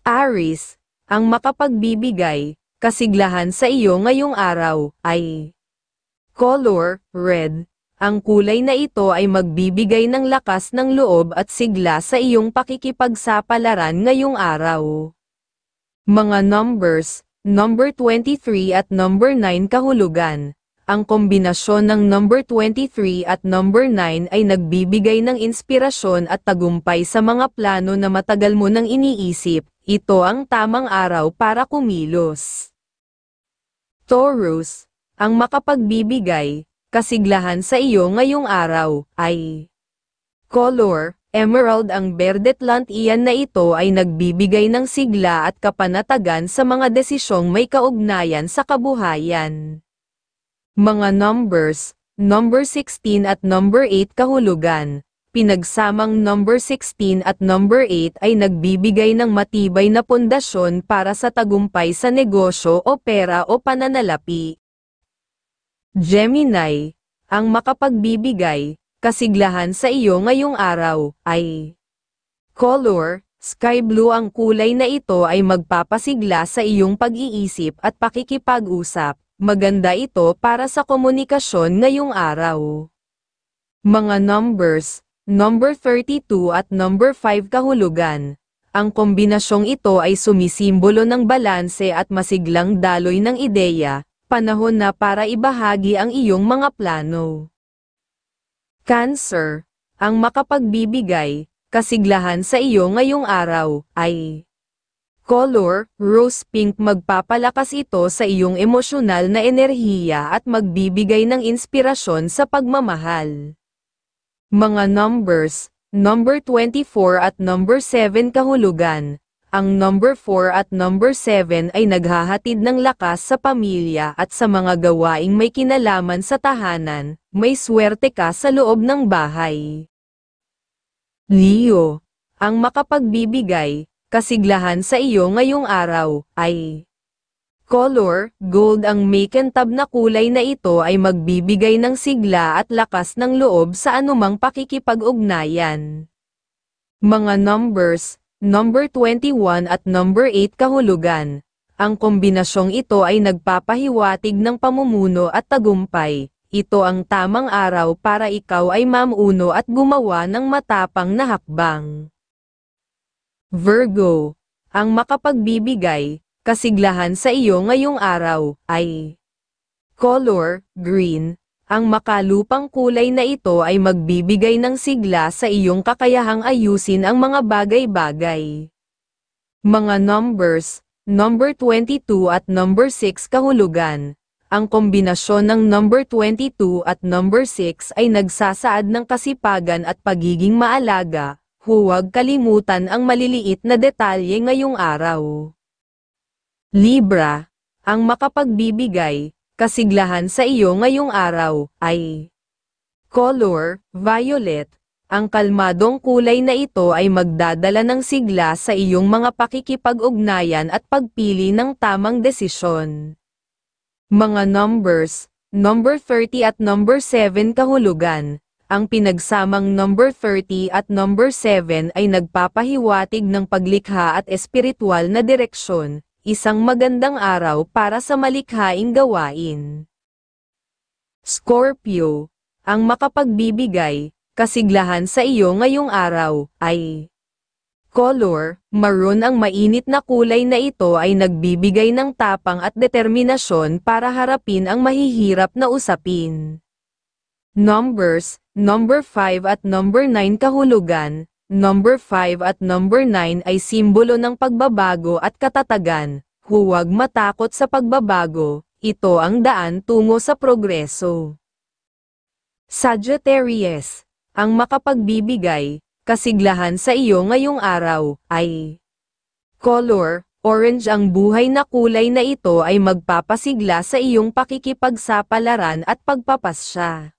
Aries, ang makapagbibigay, kasiglahan sa iyo ngayong araw, ay color, red. Ang kulay na ito ay magbibigay ng lakas ng loob at sigla sa iyong pakikipagsapalaran ngayong araw. Mga numbers, number 23 at number 9 kahulugan. Ang kombinasyon ng number 23 at number 9 ay nagbibigay ng inspirasyon at tagumpay sa mga plano na matagal mo nang iniisip. Ito ang tamang araw para kumilos. Taurus, ang makapagbibigay, kasiglahan sa iyo ngayong araw, ay color, emerald. Ang berdet iyan na ito ay nagbibigay ng sigla at kapanatagan sa mga desisyong may kaugnayan sa kabuhayan. Mga numbers, number 16 at number 8 kahulugan. Pinagsamang number 16 at number 8 ay nagbibigay ng matibay na pundasyon para sa tagumpay sa negosyo o pera o pananalapi. Gemini, ang makapagbibigay, kasiglahan sa iyo ngayong araw, ay color, sky blue. Ang kulay na ito ay magpapasigla sa iyong pag-iisip at pakikipag-usap. Maganda ito para sa komunikasyon ngayong araw. Mga numbers, number 32 at number 5 kahulugan. Ang kombinasyong ito ay sumisimbolo ng balanse at masiglang daloy ng ideya. Panahon na para ibahagi ang iyong mga plano. Cancer, ang makapagbibigay, kasiglahan sa iyo ngayong araw, ay color, rose pink. Magpapalakas ito sa iyong emosyonal na enerhiya at magbibigay ng inspirasyon sa pagmamahal. Mga numbers, number 24 at number 7 kahulugan. Ang number 4 at number 7 ay naghahatid ng lakas sa pamilya at sa mga gawaing may kinalaman sa tahanan. May swerte ka sa loob ng bahay. Leo, ang makapagbibigay, kasiglahan sa iyo ngayong araw, ay color, gold. Ang makintab na kulay na ito ay magbibigay ng sigla at lakas ng loob sa anumang pakikipag-ugnayan. Mga numbers, number 21 at number 8 kahulugan. Ang kombinasyong ito ay nagpapahiwatig ng pamumuno at tagumpay. Ito ang tamang araw para ikaw ay mamuno at gumawa ng matapang na hakbang. Virgo, ang makapagbibigay, kasiglahan sa iyo ngayong araw, ay color, green. Ang makalupang kulay na ito ay magbibigay ng sigla sa iyong kakayahang ayusin ang mga bagay-bagay. Mga numbers, number 22 at number 6 kahulugan. Ang kombinasyon ng number 22 at number 6 ay nagsasaad ng kasipagan at pagiging maalaga. Huwag kalimutan ang maliliit na detalye ngayong araw. Libra, ang makapagbibigay, kasiglahan sa iyo ngayong araw, ay color, violet. Ang kalmadong kulay na ito ay magdadala ng sigla sa iyong mga pakikipag-ugnayan at pagpili ng tamang desisyon. Mga numbers, number 30 at number 7 kahulugan. Ang pinagsamang number 30 at number 7 ay nagpapahiwatig ng paglikha at espiritual na direksyon. Isang magandang araw para sa malikhaing gawain. Scorpio, ang makapagbibigay, kasiglahan sa iyo ngayong araw, ay color, maroon. Ang mainit na kulay na ito ay nagbibigay ng tapang at determinasyon para harapin ang mahihirap na usapin. Numbers, number 5 at number 9 kahulugan. Number 5 at number 9 ay simbolo ng pagbabago at katatagan. Huwag matakot sa pagbabago, ito ang daan tungo sa progreso. Sagittarius, ang makapagbibigay, kasiglahan sa iyo ngayong araw, ay color, orange. Ang buhay na kulay na ito ay magpapasigla sa iyong pakikipagsapalaran at pagpapasya.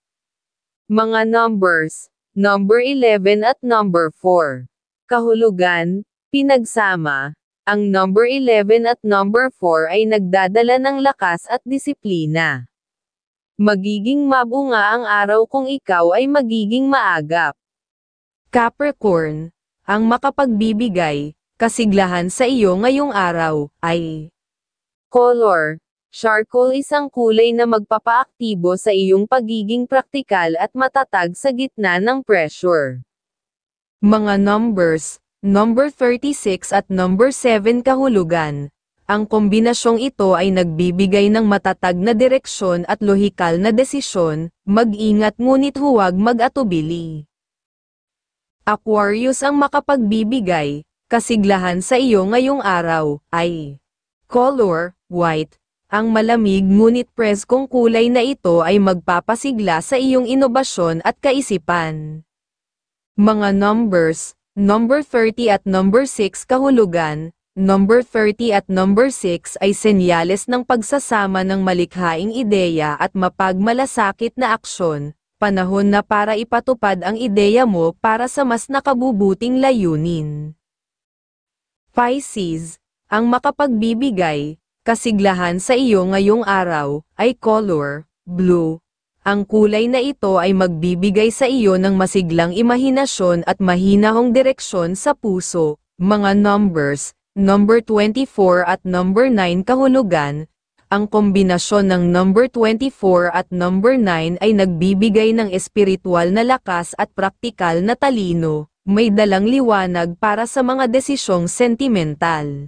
Mga numbers, number 11 at number 4. Kahulugan, pinagsama. Ang number 11 at number 4 ay nagdadala ng lakas at disiplina. Magiging mabunga ang araw kung ikaw ay magiging maagap. Capricorn, ang makapagbibigay, kasiglahan sa iyo ngayong araw, ay color. Charcoal isang kulay na magpapaaktibo sa iyong pagiging praktikal at matatag sa gitna ng pressure. Mga numbers, number 36 at number 7 kahulugan. Ang kombinasyong ito ay nagbibigay ng matatag na direksyon at lohikal na desisyon, mag-ingat ngunit huwag mag-atubili. Aquarius ang makapagbibigay, kasiglahan sa iyo ngayong araw, ay color, white. Ang malamig ngunit preskong kulay na ito ay magpapasigla sa iyong inobasyon at kaisipan. Mga numbers, number 30 at number 6 kahulugan. Number 30 at number 6 ay senyales ng pagsasama ng malikhaing ideya at mapagmalasakit na aksyon. Panahon na para ipatupad ang ideya mo para sa mas nakabubuting layunin. Pisces, ang makapagbibigay, kasiglahan sa iyo ngayong araw, ay color, blue. Ang kulay na ito ay magbibigay sa iyo ng masiglang imahinasyon at mahinahong direksyon sa puso. Mga numbers, number 24 at number 9 kahulugan. Ang kombinasyon ng number 24 at number 9 ay nagbibigay ng espiritual na lakas at praktikal na talino, may dalang liwanag para sa mga desisyong sentimental.